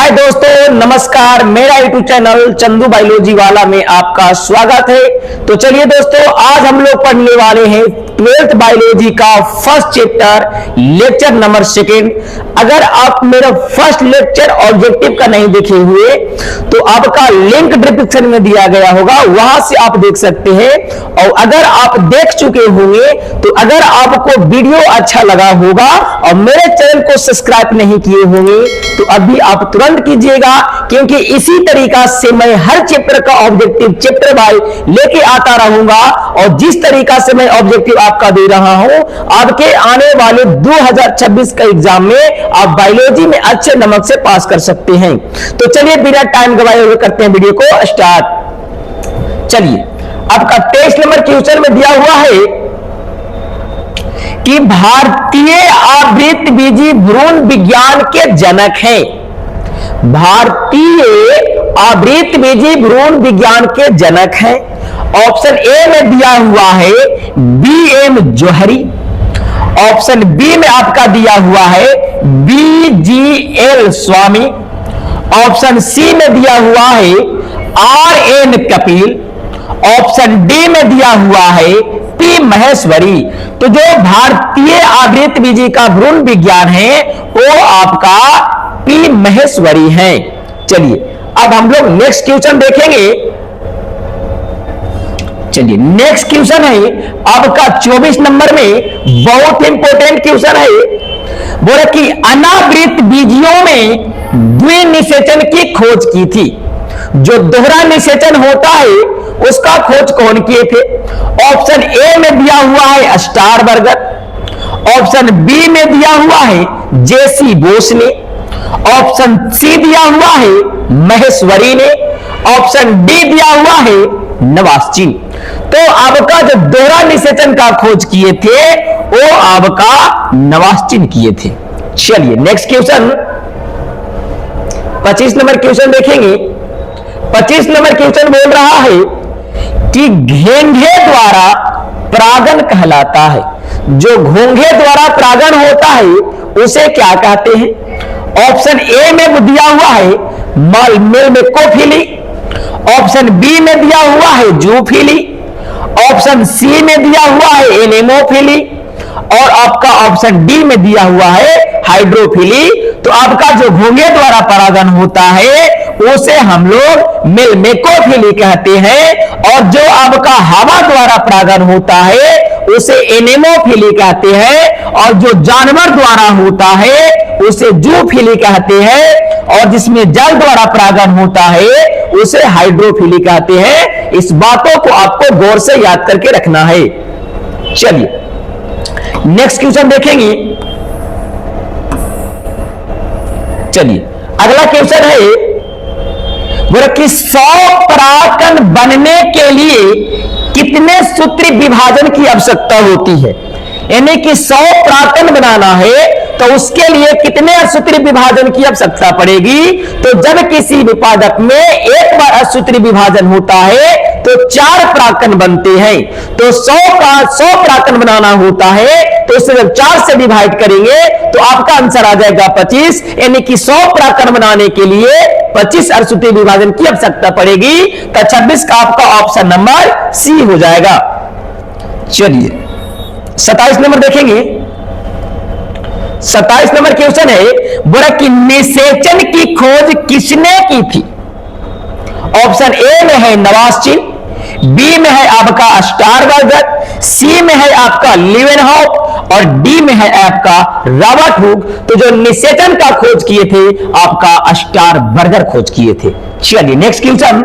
हाय दोस्तों, नमस्कार। मेरा यूट्यूब चैनल चंदू बायोलॉजी वाला में आपका स्वागत है। तो चलिए दोस्तों, आज हम लोग पढ़ने वाले हैं 12th बायोलॉजी का फर्स्ट चैप्टर, लेक्चर नंबर 2। अगर आप मेरा फर्स्ट लेक्चर ऑब्जेक्टिव का नहीं देखे हुए तो आपका लिंक डिस्क्रिप्शन में दिया गया होगा, वहां से आप देख सकते हैं। और अगर आप देख चुके होंगे तो अगर आपको वीडियो अच्छा लगा होगा और मेरे चैनल को सब्सक्राइब नहीं किए होंगे तो अभी आप तुरंत कीजिएगा, क्योंकि इसी तरीका से मैं हर चैप्टर का ऑब्जेक्टिव चैप्टर बाय लेके आता रहूंगा। और जिस तरीका से मैं ऑब्जेक्टिव आपका दे रहा हूं, आपके आने वाले 2026 का एग्जाम में आप बायोलॉजी में अच्छे नंबर से पास कर सकते हैं। तो चलिए बिना टाइम गवाए हुए करते हैं वीडियो को स्टार्ट। चलिए, आपका 23 नंबर क्वेश्चन में दिया हुआ है कि भारतीय आवृतबीजी भ्रूण विज्ञान के जनक हैं। भारतीय आवृतबीजी भ्रूण विज्ञान के जनक हैं। ऑप्शन ए में दिया हुआ है बी.एम. जोहरी। ऑप्शन बी में आपका दिया हुआ है बी.जी.एल. स्वामी। ऑप्शन सी में दिया हुआ है आर.एन. कपिल। ऑप्शन डी में दिया हुआ है पी. महेश्वरी। तो जो भारतीय आवृतबीजी का भ्रूण विज्ञान है वो आपका पी. महेश्वरी है। चलिए, अब हम लोग नेक्स्ट क्वेश्चन देखेंगे। चलिए, नेक्स्ट क्वेश्चन है आपका 24 नंबर में, बहुत इंपॉर्टेंट क्वेश्चन है। बोला कि अनावृत बीजियों में द्विनिषेचन की खोज की थी। जो दोहरा निषेचन होता है उसका खोज कौन किए थे? ऑप्शन ए में दिया हुआ है स्टारबर्गर। ऑप्शन बी में दिया हुआ है जेसी बोस ने। ऑप्शन सी दिया हुआ है महेश्वरी ने। ऑप्शन डी दिया हुआ है नवासची। तो आपका जो दोहरा निषेचन का खोज किए थे वो आपका नवासची किए थे। चलिए नेक्स्ट क्वेश्चन, 25 नंबर क्वेश्चन देखेंगे। 25 नंबर क्वेश्चन बोल रहा है कि घेंघे द्वारा परागण कहलाता है। जो घोंघे द्वारा परागण होता है उसे क्या कहते हैं? ऑप्शन ए में दिया हुआ है मेलमेकोफिली। ऑप्शन बी में दिया हुआ है जूफिली। ऑप्शन सी में दिया हुआ है एनेमोफिली। और आपका ऑप्शन डी में दिया हुआ है हाइड्रोफिली। तो आपका जो घोंघे द्वारा परागण होता है उसे हम लोग मेलमेकोफिली कहते हैं। और जो आपका हवा द्वारा परागण होता है उसे एनेमोफिली कहते हैं। और जो जानवर द्वारा होता है उसे जूफिली कहते हैं। और जिसमें जल द्वारा परागण होता है उसे हाइड्रोफिली कहते हैं। इस बातों को आपको गौर से याद करके रखना है। चलिए नेक्स्ट क्वेश्चन देखेंगे। चलिए अगला क्वेश्चन है बोला कि 100 परागकण बनने के लिए कितने सूत्री विभाजन की आवश्यकता होती है? यानी कि 100 परागकण बनाना है तो उसके लिए कितने असूत्री विभाजन की आवश्यकता पड़ेगी? तो जब किसी विपादक में एक बार असूत्री विभाजन होता है तो 4 परागकण बनते हैं। तो 100 परागकण बनाना होता है तो उसे जब 4 से डिवाइड करेंगे तो आपका आंसर आ जाएगा 25। यानी कि 100 परागकण बनाने के लिए 25 असूत्री विभाजन की आवश्यकता पड़ेगी। तो 26 का आपका ऑप्शन नंबर सी हो जाएगा। चलिए 27 नंबर देखेंगे। 27 नंबर क्वेश्चन है बोला कि निषेचन की खोज किसने की थी? ऑप्शन ए में है नवासची, बी में है आपका स्टारबर्गर, सी में है आपका लीवेनहॉफ और डी में है आपका रॉबर्ट हुक। तो जो निषेचन का खोज किए थे आपका स्टारबर्गर खोज किए थे। चलिए नेक्स्ट क्वेश्चन,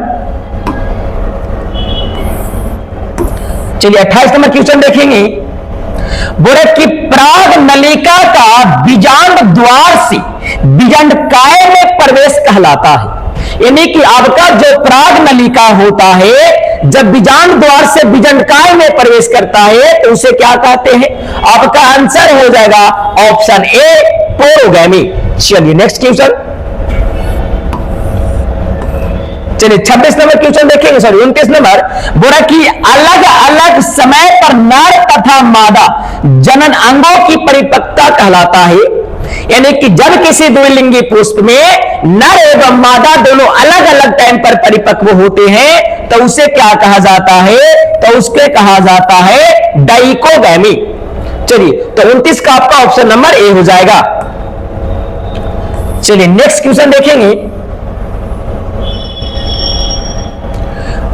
चलिए 28 नंबर क्वेश्चन देखेंगे। बोले कि पराग नलिका का बीजांड द्वार से बीजांडकाय में प्रवेश कहलाता है। यानी कि आपका जो पराग नलिका होता है जब बीजांड द्वार से बीजांडकाय में प्रवेश करता है तो उसे क्या कहते हैं? आपका आंसर हो जाएगा ऑप्शन ए पोरोगैमी। चलिए नेक्स्ट क्वेश्चन, चलिए 26 नंबर क्वेश्चन देखेंगे। सॉरी 29 नंबर बोला कि अलग अलग समय पर नर तथा मादा जनन अंगों की परिपक्वता कहलाता है। यानी कि जब किसी द्विलिंगी पुष्प में नर एवं मादा दोनों अलग अलग टाइम पर परिपक्व होते हैं तो उसे क्या कहा जाता है, तो उसके कहा जाता है डाइकोगैमी। चलिए, तो 29 का आपका ऑप्शन नंबर ए हो जाएगा। चलिए नेक्स्ट क्वेश्चन देखेंगे।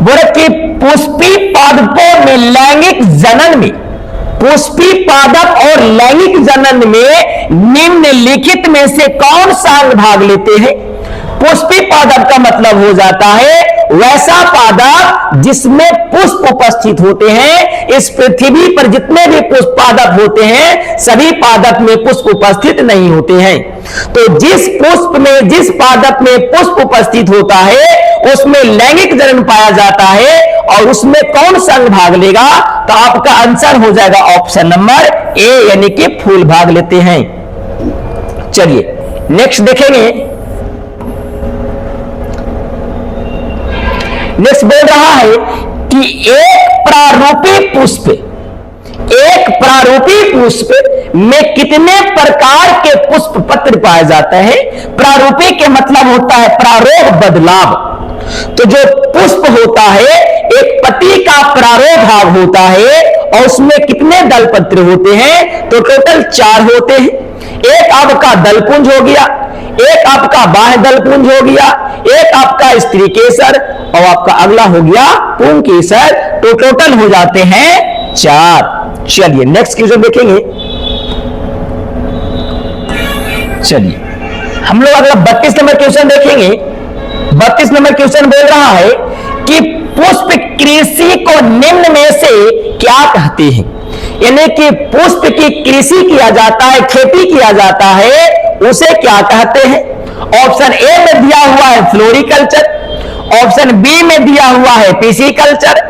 बोले कि पुष्पी पादपों में लैंगिक जनन में, पुष्पी पादप और लैंगिक जनन में निम्नलिखित में से कौन सा अंग भाग लेते हैं? पुष्पी पादप का मतलब हो जाता है वैसा पादप जिसमें पुष्प उपस्थित होते हैं। इस पृथ्वी पर जितने भी पुष्प पादप होते हैं सभी पादप में पुष्प उपस्थित नहीं होते हैं। तो जिस पुष्प में, जिस पादप में पुष्प उपस्थित होता है उसमें लैंगिक जनन पाया जाता है और उसमें कौन सा अंग भाग लेगा? तो आपका आंसर हो जाएगा ऑप्शन नंबर ए, यानी कि फूल भाग लेते हैं। चलिए नेक्स्ट देखेंगे। नेक्स्ट बोल रहा है कि एक प्रारूपी पुष्प में कितने प्रकार के पुष्प पत्र पाए जाते हैं? प्रारूपी के मतलब होता है प्रारोह बदलाव। तो जो पुष्प होता है एक पत्ती का प्रारोह भाग होता है और उसमें कितने दल पत्र होते हैं? तो टोटल 4 होते हैं। एक आपका दलपुंज हो गया, एक आपका बाह्य दलपुंज हो गया, एक आपका स्त्री केसर और आपका अगला हो गया पुंग केसर। तो टोटल हो जाते हैं 4। चलिए नेक्स्ट क्वेश्चन देखेंगे। चलिए हम लोग अगला 32 नंबर क्वेश्चन देखेंगे। 32 नंबर क्वेश्चन बोल रहा है कि पुष्प कृषि को निम्न में से क्या कहते हैं? यानी कि पुष्प की कृषि किया जाता है, खेती किया जाता है, उसे क्या कहते हैं? ऑप्शन ए में दिया हुआ है फ्लोरिकल्चर, ऑप्शन बी में दिया हुआ है पिसिकल्चर,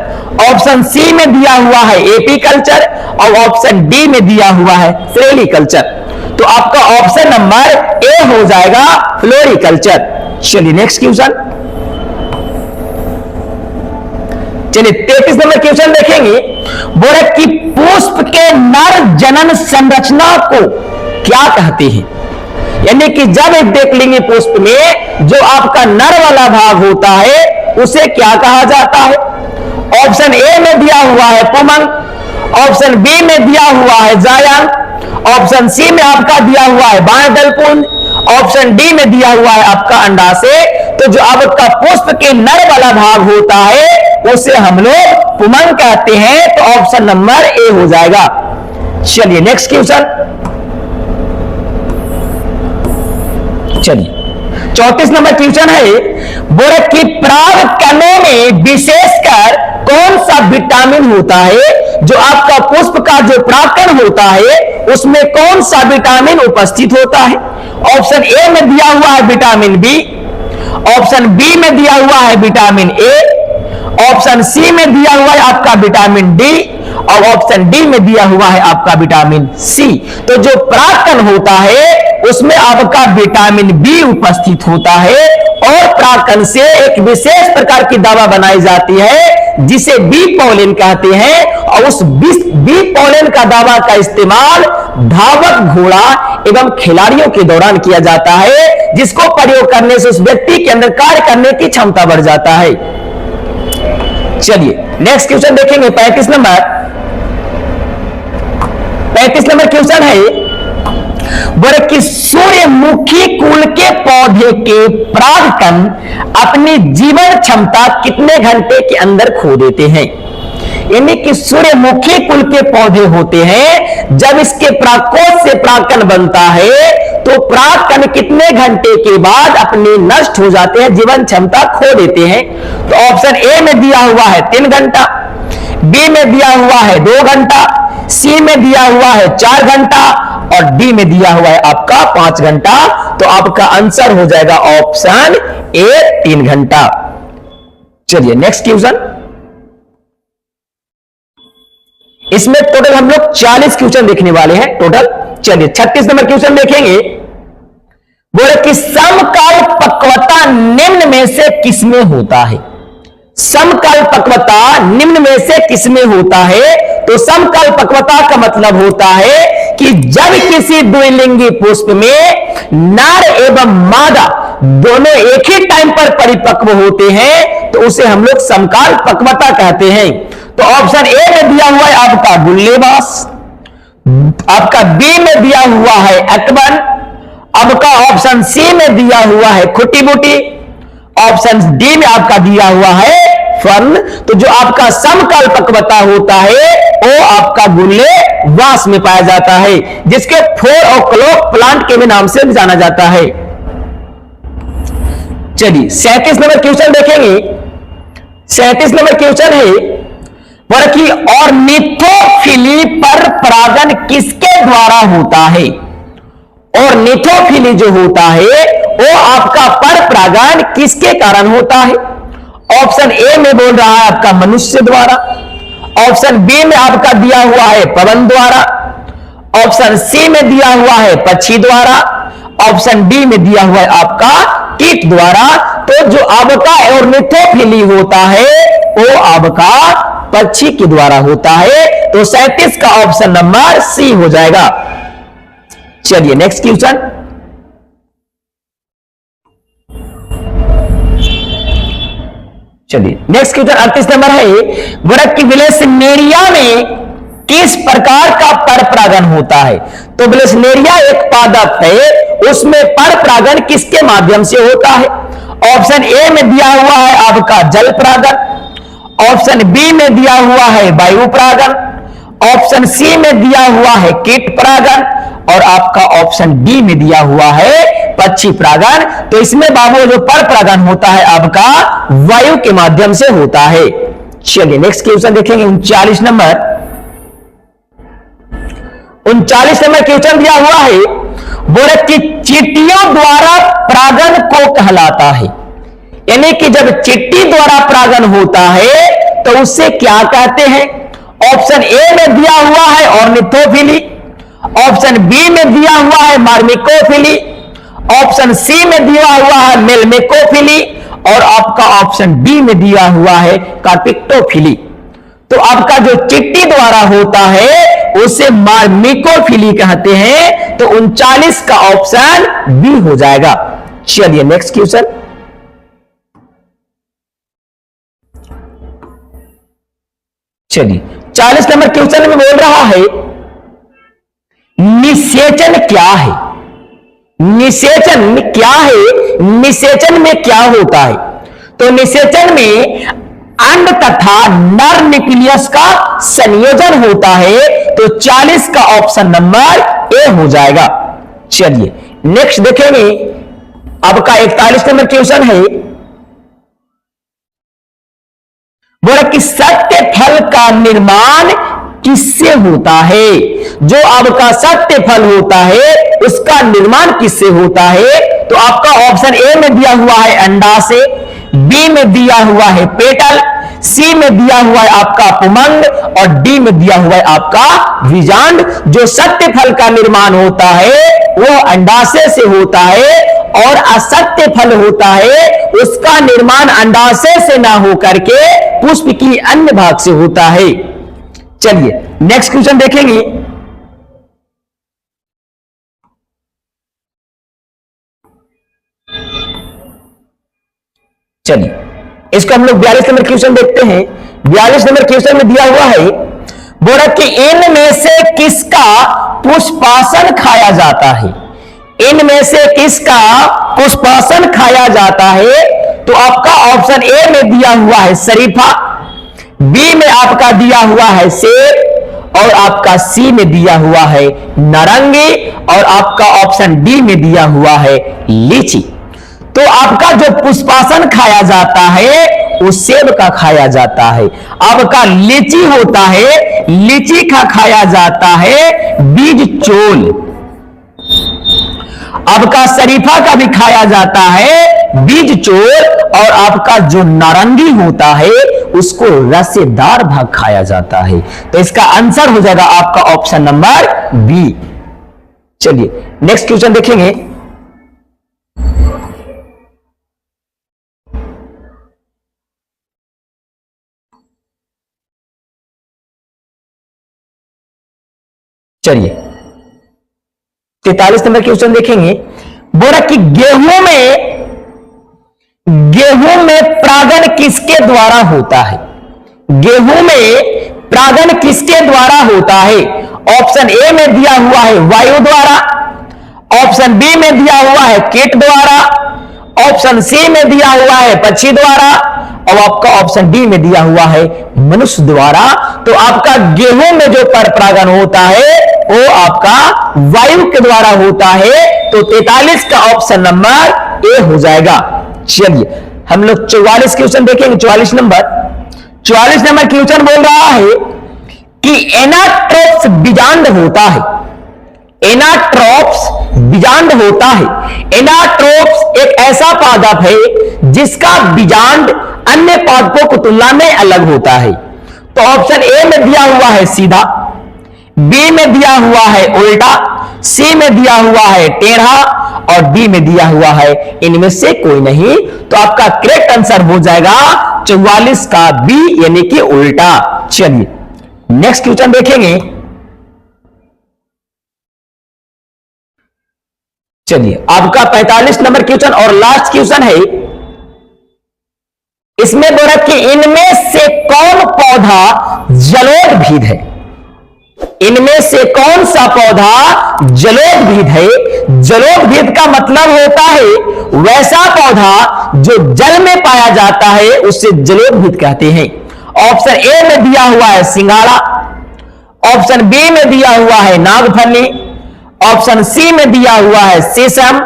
ऑप्शन सी में दिया हुआ है एपीकल्चर और ऑप्शन डी में दिया हुआ है सेरिकल्चर। तो आपका ऑप्शन नंबर ए हो जाएगा फ्लोरिकल्चर। चलिए नेक्स्ट क्वेश्चन। चलिए 33 नंबर क्वेश्चन देखेंगे। बोले कि पुष्प के नर जनन संरचना को क्या कहते हैं? यानी कि जब एक देख लेंगे पुष्प में जो आपका नर वाला भाग होता है उसे क्या कहा जाता है? ऑप्शन ए में दिया हुआ है पुमंग, ऑप्शन बी में दिया हुआ है जायंग, ऑप्शन सी में आपका दिया हुआ है बाह्य दलपुंज, ऑप्शन डी में दिया हुआ है आपका अंडाशय। तो जो आपका पुष्प के नर वाला भाग होता है उसे हम लोग पुमंग कहते हैं। तो ऑप्शन नंबर ए हो जाएगा। चलिए नेक्स्ट क्वेश्चन। चलिए 34 नंबर क्वेश्चन है। बोले कि पराग कणों में विशेषकर कौन सा विटामिन होता है? जो आपका पुष्प का जो परागकण होता है उसमें कौन सा विटामिन उपस्थित होता है? ऑप्शन ए में दिया हुआ है विटामिन बी, ऑप्शन बी में दिया हुआ है विटामिन ए, ऑप्शन सी में दिया हुआ है आपका विटामिन डी और ऑप्शन डी में दिया हुआ है आपका विटामिन सी। तो जो परागकण होता है उसमें आपका विटामिन बी उपस्थित होता है और परागकण से एक विशेष प्रकार की दवा बनाई जाती है जिसे बी पॉलिन कहते हैं और उस बी पॉलिन का दवा का इस्तेमाल धावक, घोड़ा एवं खिलाड़ियों के दौरान किया जाता है, जिसको प्रयोग करने से उस व्यक्ति के अंदर कार्य करने की क्षमता बढ़ जाता है। चलिए नेक्स्ट क्वेश्चन देखेंगे। 35 नंबर क्वेश्चन है। बोले कि सूर्यमुखी कुल के पौधे के परागकण अपनी जीवन क्षमता कितने घंटे के अंदर खो देते हैं? यानी कि सूर्यमुखी कुल के पौधे होते हैं जब इसके परागकोश से परागकण बनता है तो परागकण कितने घंटे के बाद अपने नष्ट हो जाते हैं, जीवन क्षमता खो देते हैं? तो ऑप्शन ए में दिया हुआ है 3 घंटा, बी में दिया हुआ है 2 घंटा, सी में दिया हुआ है 4 घंटा और डी में दिया हुआ है आपका 5 घंटा। तो आपका आंसर हो जाएगा ऑप्शन ए 3 घंटा। चलिए नेक्स्ट क्वेश्चन। इसमें टोटल हम लोग 40 क्वेश्चन देखने वाले हैं टोटल। चलिए 36 नंबर क्वेश्चन देखेंगे। बोले कि समकाल पक्वता निम्न में से किसमें होता है? समकाल पक्वता निम्न में से किसमें होता है? तो समकाल पक्वता का मतलब होता है कि जब किसी द्विलिंगी पुष्प में नर एवं मादा दोनों एक ही टाइम पर परिपक्व होते हैं तो उसे हम लोग समकाल पक्वता कहते हैं। तो ऑप्शन ए में दिया हुआ है आपका गुल्लेबास, आपका बी में दिया हुआ है अकबर, आपका ऑप्शन सी में दिया हुआ है खुटी बुटी, ऑप्शन डी में आपका दिया हुआ है फर्न। तो जो आपका समकाल पक्वता होता है वो आपका गुल्लेबास में पाया जाता है, जिसके 4 o'clock प्लांट के भी नाम से जाना जाता है। चलिए 37 नंबर क्वेश्चन देखेंगे। 37 नंबर क्वेश्चन है कि ऑर्निथोफिली पर परागन किसके द्वारा होता है। ऑर्निथोफिली जो होता है वो आपका पर परागन किसके कारण होता है। ऑप्शन ए में बोल रहा है आपका मनुष्य द्वारा, ऑप्शन बी में आपका दिया हुआ है पवन द्वारा, ऑप्शन सी में दिया हुआ है पक्षी द्वारा, ऑप्शन डी में दिया हुआ है आपका कीट द्वारा। तो जो आपका ऑर्निथोफिली होता है वो आपका पक्षी के द्वारा होता है। तो 37 का ऑप्शन नंबर सी हो जाएगा। चलिए नेक्स्ट क्वेश्चन। चलिए नेक्स्ट क्वेश्चन 38 नंबर है वृक्क की विलेसनेरिया में किस प्रकार का पर परागन होता है। तो विलेसनेरिया एक पादप है, उसमें पर परागन किसके माध्यम से होता है। ऑप्शन ए में दिया हुआ है आपका जल परागन, ऑप्शन बी में दिया हुआ है वायु परागन, ऑप्शन सी में दिया हुआ है कीट परागन और आपका ऑप्शन डी में दिया हुआ है पक्षी परागन। तो इसमें बाबू जो पर परागन होता है आपका वायु के माध्यम से होता है। चलिए नेक्स्ट क्वेश्चन देखेंगे 39 नंबर। 39 नंबर क्वेश्चन दिया हुआ है बोले कि चींटियों द्वारा परागन को कहलाता है, यानी कि जब चींटी द्वारा परागन होता है तो उससे क्या कहते हैं। ऑप्शन ए में दिया हुआ है ऑर्निथोफिली, ऑप्शन बी में दिया हुआ है मार्मिकोफिली, ऑप्शन सी में दिया हुआ है मेलमेकोफिली और आपका ऑप्शन डी में दिया हुआ है कार्पिक्टोफिली। तो आपका जो चींटी द्वारा होता है उसे मार्मिकोफिली कहते हैं। तो 39 का ऑप्शन बी हो जाएगा। चलिए नेक्स्ट क्वेश्चन। चलिए 40 नंबर क्वेश्चन में बोल रहा है निषेचन क्या है। निषेचन क्या है, निषेचन में क्या होता है। तो निषेचन में अंड तथा नर न्यूक्लियस का संयोजन होता है। तो 40 का ऑप्शन नंबर ए हो जाएगा। चलिए नेक्स्ट देखेंगे आपका 41 नंबर क्वेश्चन है बोला कि सत्य फल का निर्माण किससे होता है। जो आपका सत्य फल होता है उसका निर्माण किससे होता है। तो आपका ऑप्शन ए में दिया हुआ है अंडा से, बी में दिया हुआ है पेटल, सी में दिया हुआ है आपका पुमंग और डी में दिया हुआ है आपका बीजांड। जो सत्य फल का निर्माण होता है वो अंडाशय से होता है और असत्य फल होता है उसका निर्माण अंडाशय से ना होकर के पुष्प की अन्य भाग से होता है। चलिए नेक्स्ट क्वेश्चन देखेंगे। चलिए इसको हम लोग 42 नंबर क्वेश्चन देखते हैं। 42 नंबर क्वेश्चन में दिया हुआ है बोला कि इनमें से किसका पुष्पासन खाया जाता है। इनमें से किसका पुष्पासन खाया जाता है। तो आपका ऑप्शन ए में दिया हुआ है शरीफा, बी में आपका दिया हुआ है सेब और आपका सी में दिया हुआ है नारंगी और आपका ऑप्शन डी में दिया हुआ है लीची। तो आपका जो पुष्पासन खाया जाता है वो सेब का खाया जाता है। आपका लीची होता है, लीची का खाया जाता है बीज चोल। आपका शरीफा का भी खाया जाता है बीज चोल और आपका जो नारंगी होता है उसको रसेदार भाग खाया जाता है। तो इसका आंसर हो जाएगा आपका ऑप्शन नंबर बी। चलिए नेक्स्ट क्वेश्चन देखेंगे। चलिए 43 नंबर क्वेश्चन देखेंगे। बोला कि गेहूं में परागण किसके द्वारा होता है? गेहूं में परागण किसके द्वारा होता है? ऑप्शन ए में दिया हुआ है वायु द्वारा, ऑप्शन बी में दिया हुआ है कीट द्वारा, ऑप्शन सी में दिया हुआ है पक्षी द्वारा, और आपका ऑप्शन डी में दिया हुआ है मनुष्य द्वारा। तो आपका गेहूं में जो परागण होता है वो आपका वायु के द्वारा होता है। तो 43 का ऑप्शन नंबर ए हो जाएगा। चलिए हम लोग 44 क्वेश्चन देखेंगे। 44 नंबर क्वेश्चन बोल रहा है कि एनाट्रोप्स बीजांड होता है। एनाट्रोप्स बीजांड होता है। एनाट्रोप्स एक ऐसा पादप है जिसका बीजांड अन्य पादपों की तुलना में अलग होता है। तो ऑप्शन ए में दिया हुआ है सीधा, बी में दिया हुआ है उल्टा, सी में दिया हुआ है टेढ़ा, और डी में दिया हुआ है इनमें से कोई नहीं। तो आपका करेक्ट आंसर हो जाएगा 44 का बी यानी कि उल्टा। चलिए नेक्स्ट क्वेश्चन देखेंगे। चलिए आपका 45 नंबर क्वेश्चन और लास्ट क्वेश्चन है। इसमें बोला कि इनमें से कौन पौधा जलोदभिद है? इनमें से कौन सा पौधा जलोदभिद है? जलोदभिद का मतलब होता है वैसा पौधा जो जल में पाया जाता है, उसे जलोदभिद कहते हैं। ऑप्शन ए में दिया हुआ है सिंघाड़ा, ऑप्शन बी में दिया हुआ है नागफनी, ऑप्शन सी में दिया हुआ है शीशम,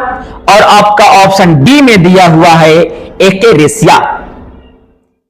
और आपका ऑप्शन डी में दिया हुआ है एकेरेसिया।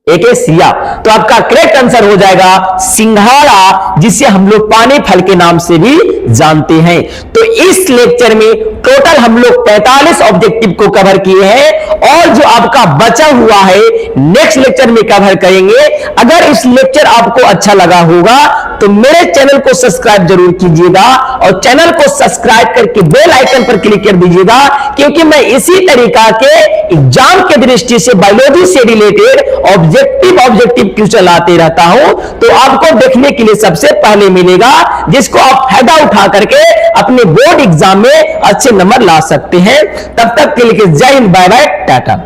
तो आपका करेक्ट आंसर हो जाएगा सिंघाड़ा, जिसे हम लोग पानी फल के नाम से भी जानते हैं। तो इस लेक्चर में टोटल हम लोग 45 ऑब्जेक्टिव को कवर किए हैं, और जो आपका बचा हुआ है नेक्स्ट लेक्चर में कवर करेंगे। अगर इस लेक्चर आपको अच्छा लगा होगा तो मेरे चैनल को सब्सक्राइब जरूर कीजिएगा, और चैनल को सब्सक्राइब करके बेल आइकन पर क्लिक कर दीजिएगा, क्योंकि मैं इसी तरीका के एग्जाम के दृष्टि से बायोलॉजी से रिलेटेड ऑब्जेक्टिव क्वेश्चन लाते रहता हूं। तो आपको देखने के लिए सबसे पहले मिलेगा, जिसको आप फायदा उठा करके अपने बोर्ड एग्जाम में अच्छे नंबर ला सकते हैं। तब तक के लिए जय हिंद, बाय बाय, टाटा।